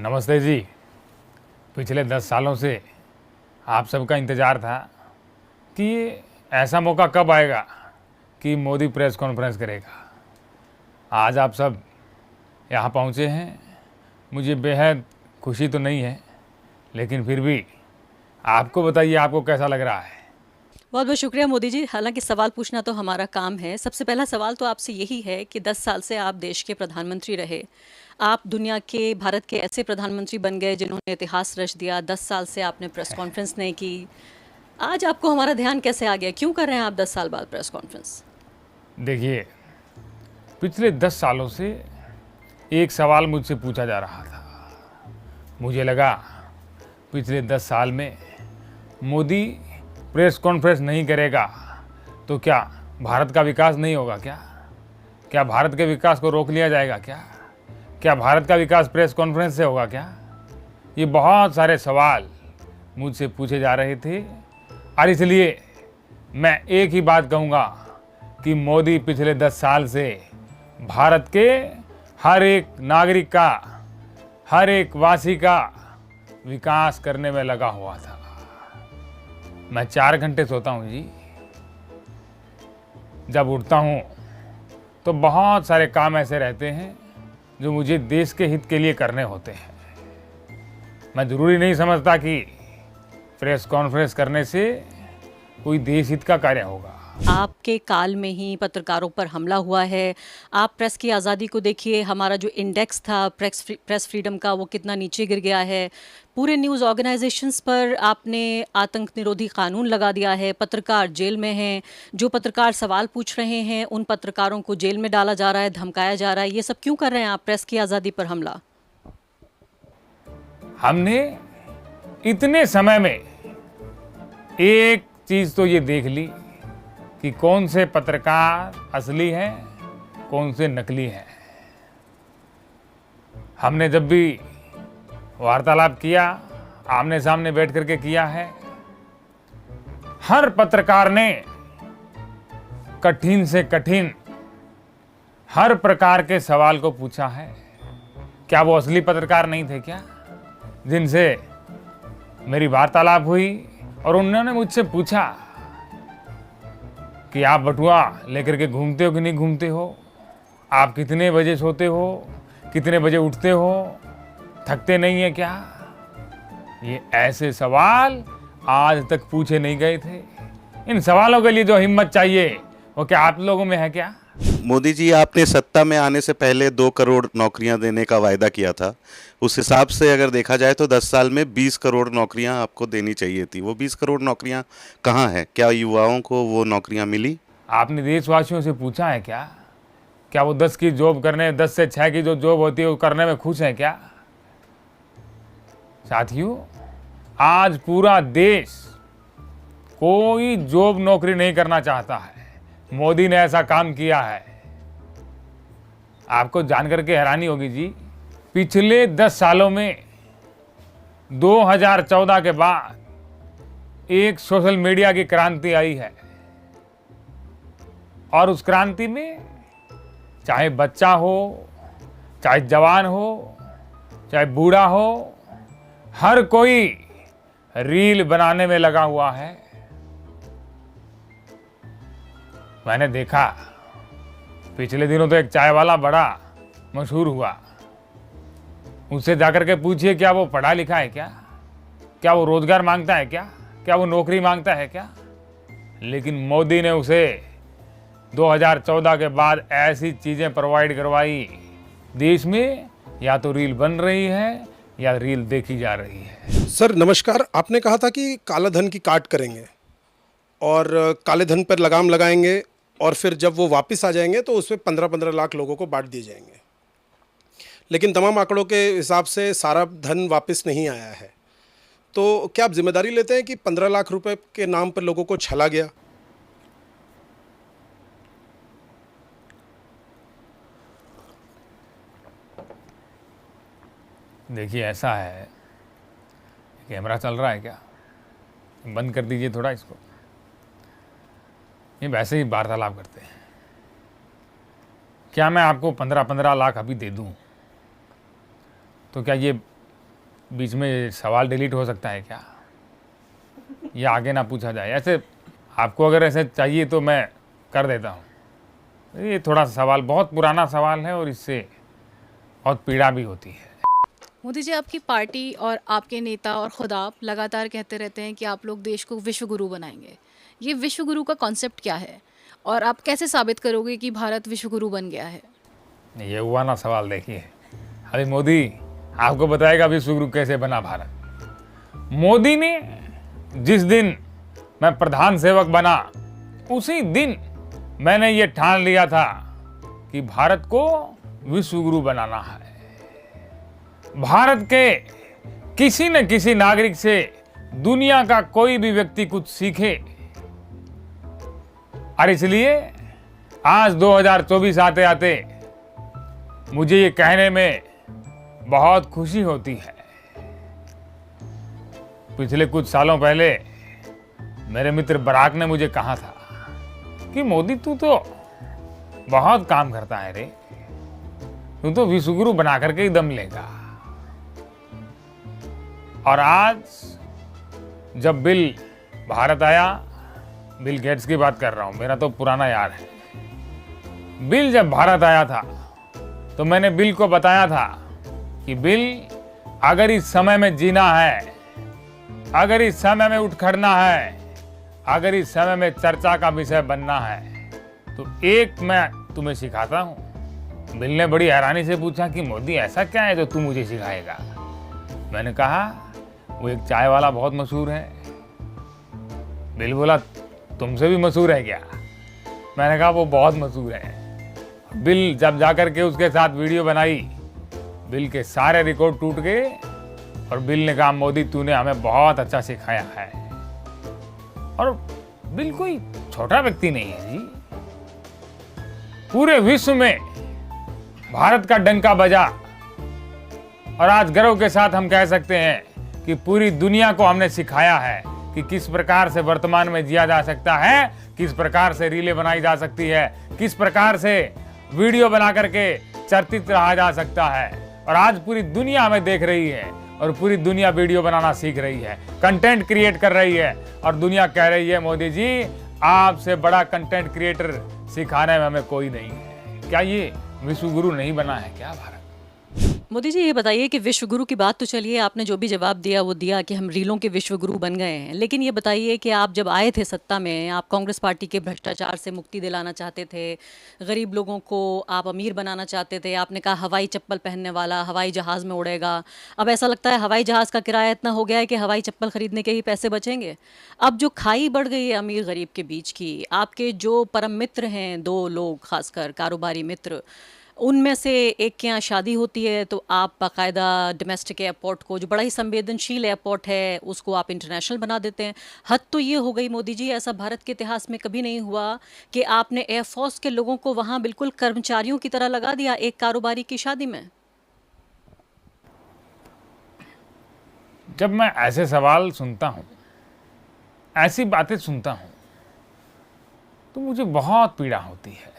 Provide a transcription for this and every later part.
नमस्ते जी। पिछले 10 सालों से आप सबका इंतज़ार था कि ऐसा मौका कब आएगा कि मोदी प्रेस कॉन्फ्रेंस करेगा। आज आप सब यहाँ पहुँचे हैं। मुझे बेहद खुशी तो नहीं है, लेकिन फिर भी आपको बताइए आपको कैसा लग रहा है। बहुत बहुत शुक्रिया मोदी जी। हालांकि सवाल पूछना तो हमारा काम है। सबसे पहला सवाल तो आपसे यही है कि 10 साल से आप देश के प्रधानमंत्री रहे। आप दुनिया के, भारत के ऐसे प्रधानमंत्री बन गए जिन्होंने इतिहास रच दिया। 10 साल से आपने प्रेस कॉन्फ्रेंस नहीं की। आज आपको हमारा ध्यान कैसे आ गया? क्यों कर रहे हैं आप 10 साल बाद प्रेस कॉन्फ्रेंस? देखिए, पिछले 10 सालों से एक सवाल मुझसे पूछा जा रहा था। मुझे लगा पिछले 10 साल में मोदी प्रेस कॉन्फ्रेंस नहीं करेगा तो क्या भारत का विकास नहीं होगा क्या? क्या भारत के विकास को रोक लिया जाएगा क्या? क्या भारत का विकास प्रेस कॉन्फ्रेंस से होगा क्या? ये बहुत सारे सवाल मुझसे पूछे जा रहे थे और इसलिए मैं एक ही बात कहूँगा कि मोदी पिछले 10 साल से भारत के हर एक नागरिक का, हर एक वासी का विकास करने में लगा हुआ था। मैं 4 घंटे सोता हूँ जी। जब उठता हूँ तो बहुत सारे काम ऐसे रहते हैं जो मुझे देश के हित के लिए करने होते हैं। मैं ज़रूरी नहीं समझता कि प्रेस कॉन्फ्रेंस करने से कोई देश हित का कार्य होगा। आपके काल में ही पत्रकारों पर हमला हुआ है। आप प्रेस की आज़ादी को देखिए। हमारा जो इंडेक्स था प्रेस फ्रीडम का, वो कितना नीचे गिर गया है। पूरे न्यूज़ ऑर्गेनाइजेशंस पर आपने आतंक निरोधी कानून लगा दिया है। पत्रकार जेल में हैं। जो पत्रकार सवाल पूछ रहे हैं उन पत्रकारों को जेल में डाला जा रहा है, धमकाया जा रहा है। ये सब क्यों कर रहे हैं आप, प्रेस की आज़ादी पर हमला? हमने इतने समय में एक चीज़ तो ये देख ली कि कौन से पत्रकार असली हैं, कौन से नकली हैं। हमने जब भी वार्तालाप किया, आमने सामने बैठ करके किया है, हर पत्रकार ने कठिन से कठिन हर प्रकार के सवाल को पूछा है। क्या वो असली पत्रकार नहीं थे क्या, जिनसे मेरी वार्तालाप हुई और उन्होंने मुझसे पूछा कि आप बटुआ लेकर के घूमते हो कि नहीं घूमते हो, आप कितने बजे सोते हो, कितने बजे उठते हो, थकते नहीं है क्या? ये ऐसे सवाल आज तक पूछे नहीं गए थे। इन सवालों के लिए जो हिम्मत चाहिए वो क्या आप लोगों में है क्या? मोदी जी, आपने सत्ता में आने से पहले 2 करोड़ नौकरियां देने का वायदा किया था। उस हिसाब से अगर देखा जाए तो 10 साल में 20 करोड़ नौकरियां आपको देनी चाहिए थी। वो 20 करोड़ नौकरियां कहाँ हैं? क्या युवाओं को वो नौकरियां मिली? आपने देशवासियों से पूछा है क्या? क्या वो 10 की जॉब करने, 10 से 6 की जो जॉब होती है वो करने में खुश हैं क्या? साथियों, आज पूरा देश कोई जॉब नौकरी नहीं करना चाहता है। मोदी ने ऐसा काम किया है। आपको जानकर के हैरानी होगी जी, पिछले 10 सालों में 2014 के बाद एक सोशल मीडिया की क्रांति आई है और उस क्रांति में चाहे बच्चा हो, चाहे जवान हो, चाहे बूढ़ा हो, हर कोई रील बनाने में लगा हुआ है। मैंने देखा पिछले दिनों तो एक चाय वाला बड़ा मशहूर हुआ। उससे जाकर के पूछिए क्या वो पढ़ा लिखा है क्या? क्या वो रोजगार मांगता है क्या? क्या वो नौकरी मांगता है क्या? लेकिन मोदी ने उसे 2014 के बाद ऐसी चीजें प्रोवाइड करवाई, देश में या तो रील बन रही है या रील देखी जा रही है। सर नमस्कार। आपने कहा था कि काला धन की काट करेंगे और काले धन पर लगाम लगाएंगे और फिर जब वो वापस आ जाएंगे तो उसमें 15-15 लाख लोगों को बांट दिए जाएंगे। लेकिन तमाम आंकड़ों के हिसाब से सारा धन वापस नहीं आया है। तो क्या आप जिम्मेदारी लेते हैं कि 15 लाख रुपए के नाम पर लोगों को छला गया? देखिए, ऐसा है, कैमरा चल रहा है क्या? बंद कर दीजिए थोड़ा इसको। ये वैसे ही वार्तालाप करते हैं। क्या मैं आपको 15-15 लाख अभी दे दूं तो क्या ये बीच में सवाल डिलीट हो सकता है क्या, या आगे ना पूछा जाए? ऐसे आपको अगर ऐसे चाहिए तो मैं कर देता हूँ। ये थोड़ा सा सवाल बहुत पुराना सवाल है और इससे बहुत पीड़ा भी होती है। मोदी जी, आपकी पार्टी और आपके नेता और खुद आप लगातार कहते रहते हैं कि आप लोग देश को विश्व गुरु बनाएंगे। ये विश्व गुरु का कॉन्सेप्ट क्या है और आप कैसे साबित करोगे कि भारत विश्व गुरु बन गया है? ये हुआ ना सवाल, देखिए। अरे मोदी आपको बताएगा विश्व गुरु कैसे बना भारत। मोदी ने जिस दिन मैं प्रधान सेवक बना उसी दिन मैंने ये ठान लिया था कि भारत को विश्व गुरु बनाना है। भारत के किसी न किसी नागरिक से दुनिया का कोई भी व्यक्ति कुछ सीखे। और इसलिए आज 2024 आते आते मुझे ये कहने में बहुत खुशी होती है। पिछले कुछ सालों पहले मेरे मित्र बराक ने मुझे कहा था कि मोदी तू तो बहुत काम करता है रे, तू तो विश्व गुरु बना करके ही दम लेगा। और आज जब बिल भारत आया, बिल गेट्स की बात कर रहा हूं, मेरा तो पुराना यार है। बिल जब भारत आया था तो मैंने बिल को बताया था कि बिल, अगर इस समय में जीना है, अगर इस समय में उठ खड़ना है, अगर इस समय में चर्चा का विषय बनना है तो एक मैं तुम्हें सिखाता हूं। बिल ने बड़ी हैरानी से पूछा कि मोदी ऐसा क्या है जो तू मुझे सिखाएगा? मैंने कहा वो एक चाय वाला बहुत मशहूर है। बिल बोला तुमसे भी मशहूर है क्या? मैंने कहा वो बहुत मशहूर है। बिल जब जाकर के उसके साथ वीडियो बनाई, बिल के सारे रिकॉर्ड टूट गए और बिल ने कहा मोदी तूने हमें बहुत अच्छा सिखाया है। और बिल कोई छोटा व्यक्ति नहीं है जी, पूरे विश्व में भारत का डंका बजा और आज गर्व के साथ हम कह सकते हैं कि पूरी दुनिया को हमने सिखाया है कि किस प्रकार से वर्तमान में जिया जा सकता है, किस प्रकार से रीलें बनाई जा सकती है, किस प्रकार से वीडियो बना करके चर्चित रहा जा सकता है। और आज पूरी दुनिया हमें देख रही है और पूरी दुनिया वीडियो बनाना सीख रही है, कंटेंट क्रिएट कर रही है और दुनिया कह रही है मोदी जी आपसे बड़ा कंटेंट क्रिएटर सिखाने में हमें कोई नहीं है। क्या ये विश्व गुरु नहीं बना है क्या भारत? मोदी जी, ये बताइए कि विश्व गुरु की बात तो चलिए, आपने जो भी जवाब दिया वो दिया कि हम रीलों के विश्व गुरु बन गए हैं, लेकिन ये बताइए कि आप जब आए थे सत्ता में, आप कांग्रेस पार्टी के भ्रष्टाचार से मुक्ति दिलाना चाहते थे, गरीब लोगों को आप अमीर बनाना चाहते थे। आपने कहा हवाई चप्पल पहनने वाला हवाई जहाज़ में उड़ेगा। अब ऐसा लगता है हवाई जहाज़ का किराया इतना हो गया है कि हवाई चप्पल खरीदने के ही पैसे बचेंगे। अब जो खाई बढ़ गई है अमीर गरीब के बीच की, आपके जो परम मित्र हैं, दो लोग खासकर कारोबारी मित्र, उनमें से एक के यहाँ शादी होती है तो आप बाकायदा डोमेस्टिक एयरपोर्ट को, जो बड़ा ही संवेदनशील एयरपोर्ट है, उसको आप इंटरनेशनल बना देते हैं। हद तो ये हो गई मोदी जी, ऐसा भारत के इतिहास में कभी नहीं हुआ कि आपने एयरफोर्स के लोगों को वहाँ बिल्कुल कर्मचारियों की तरह लगा दिया एक कारोबारी की शादी में। जब मैं ऐसे सवाल सुनता हूँ, ऐसी बातें सुनता हूँ, तो मुझे बहुत पीड़ा होती है।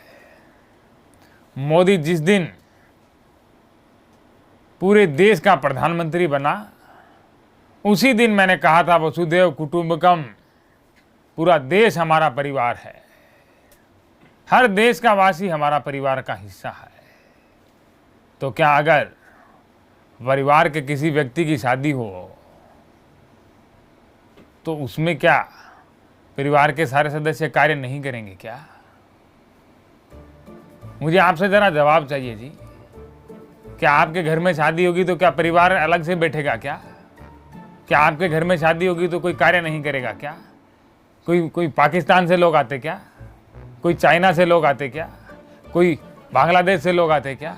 मोदी जिस दिन पूरे देश का प्रधानमंत्री बना, उसी दिन मैंने कहा था वसुधैव कुटुंबकम, पूरा देश हमारा परिवार है, हर देश का वासी हमारा परिवार का हिस्सा है। तो क्या अगर परिवार के किसी व्यक्ति की शादी हो तो उसमें क्या परिवार के सारे सदस्य कार्य नहीं करेंगे क्या? मुझे आपसे जरा जवाब चाहिए जी। क्या आपके घर में शादी होगी तो क्या परिवार अलग से बैठेगा क्या? क्या आपके घर में शादी होगी तो कोई कार्य नहीं करेगा क्या? कोई पाकिस्तान से लोग आते क्या? कोई चाइना से लोग आते क्या? कोई बांग्लादेश से लोग आते क्या?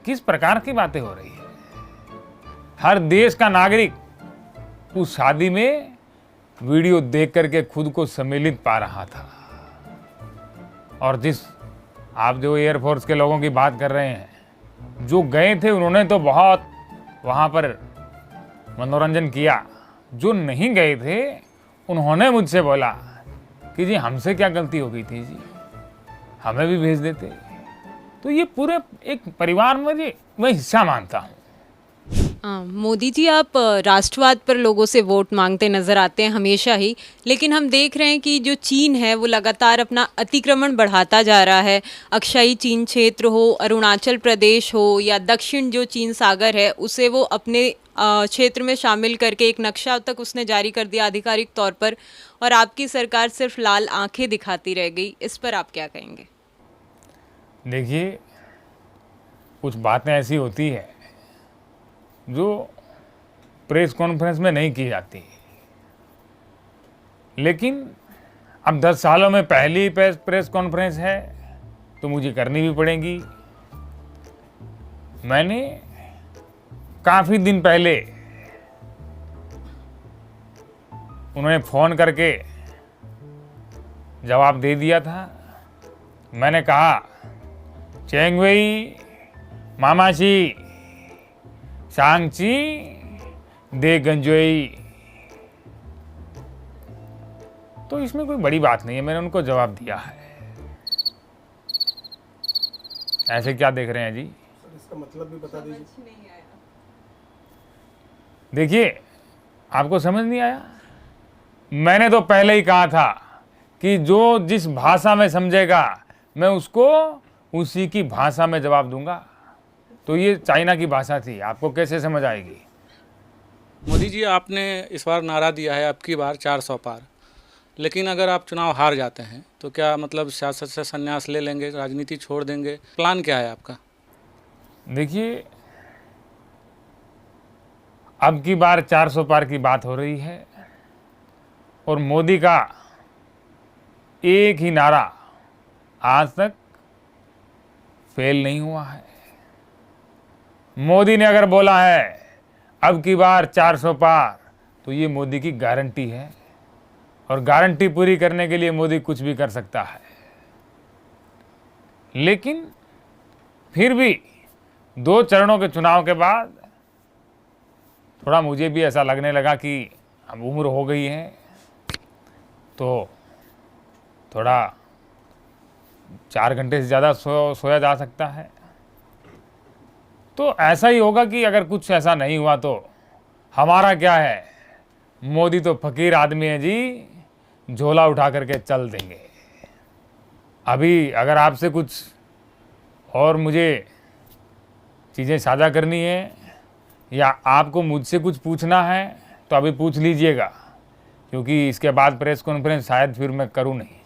किस प्रकार की बातें हो रही है? हर देश का नागरिक उस शादी में वीडियो देख करके खुद को सम्मिलित पा रहा था। और जिस आप जो एयरफोर्स के लोगों की बात कर रहे हैं, जो गए थे उन्होंने तो बहुत वहाँ पर मनोरंजन किया। जो नहीं गए थे उन्होंने मुझसे बोला कि जी हमसे क्या गलती हो गई थी जी, हमें भी भेज देते। तो ये पूरे एक परिवार में मैं हिस्सा मानता हूँ। मोदी जी, आप राष्ट्रवाद पर लोगों से वोट मांगते नज़र आते हैं हमेशा ही, लेकिन हम देख रहे हैं कि जो चीन है वो लगातार अपना अतिक्रमण बढ़ाता जा रहा है। अक्षाई चीन क्षेत्र हो, अरुणाचल प्रदेश हो या दक्षिण जो चीन सागर है उसे वो अपने क्षेत्र में शामिल करके एक नक्शा तक उसने जारी कर दिया आधिकारिक तौर पर, और आपकी सरकार सिर्फ लाल आंखें दिखाती रह गई। इस पर आप क्या कहेंगे? देखिए, कुछ बातें ऐसी होती है जो प्रेस कॉन्फ्रेंस में नहीं की जाती, लेकिन अब 10 सालों में पहली प्रेस कॉन्फ्रेंस है तो मुझे करनी भी पड़ेगी। मैंने काफ़ी दिन पहले उन्होंने फ़ोन करके जवाब दे दिया था। मैंने कहा, चेंगवेई मामाची सांगची दे गंजोई। तो इसमें कोई बड़ी बात नहीं है, मैंने उनको जवाब दिया है। ऐसे क्या देख रहे हैं जी? इसका मतलब भी बता दीजिए। देखिए, आपको समझ नहीं आया? मैंने तो पहले ही कहा था कि जो जिस भाषा में समझेगा मैं उसको उसी की भाषा में जवाब दूंगा। तो ये चाइना की भाषा थी, आपको कैसे समझ आएगी? मोदी जी, आपने इस बार नारा दिया है अब की बार 400 पार, लेकिन अगर आप चुनाव हार जाते हैं तो क्या मतलब सियासत से संन्यास ले लेंगे, राजनीति छोड़ देंगे? प्लान क्या है आपका? देखिए, अब की बार 400 पार की बात हो रही है और मोदी का एक ही नारा आज तक फेल नहीं हुआ है। मोदी ने अगर बोला है अब की बार 400 पार, तो ये मोदी की गारंटी है, और गारंटी पूरी करने के लिए मोदी कुछ भी कर सकता है। लेकिन फिर भी 2 चरणों के चुनाव के बाद थोड़ा मुझे भी ऐसा लगने लगा कि अब उम्र हो गई है तो थोड़ा 4 घंटे से ज़्यादा सोया जा सकता है। तो ऐसा ही होगा कि अगर कुछ ऐसा नहीं हुआ तो हमारा क्या है, मोदी तो फकीर आदमी है जी, झोला उठा करके चल देंगे। अभी अगर आपसे कुछ और मुझे चीज़ें साझा करनी है या आपको मुझसे कुछ पूछना है तो अभी पूछ लीजिएगा, क्योंकि इसके बाद प्रेस कॉन्फ्रेंस शायद फिर मैं करूं नहीं।